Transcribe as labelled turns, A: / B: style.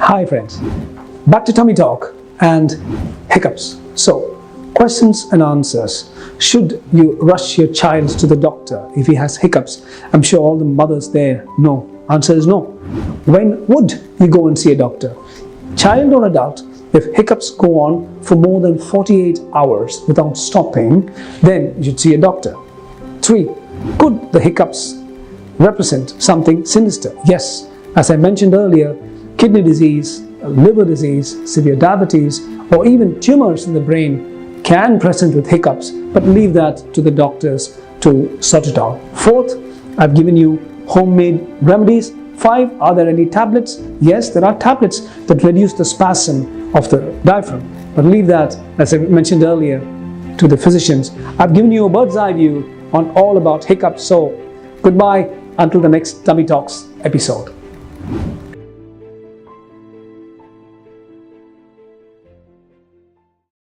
A: Hi friends, back to tummy talk and hiccups. So, questions and answers. Should you rush your child to the doctor if he has hiccups? I'm sure all the mothers there know. Answer is no. When would you go and see a doctor? Child or adult, if hiccups go on for more than 48 hours without stopping, then you should see a doctor. 3. Could the hiccups represent something sinister? Yes, as I mentioned earlier, kidney disease, liver disease, severe diabetes, or even tumors in the brain can present with hiccups, but leave that to the doctors to sort it out. 4th, I've given you homemade remedies. 5, are there any tablets? Yes, there are tablets that reduce the spasm of the diaphragm, but leave that, as I mentioned earlier, to the physicians. I've given you a bird's eye view on all about hiccups, so goodbye until the next Tummy Talks episode.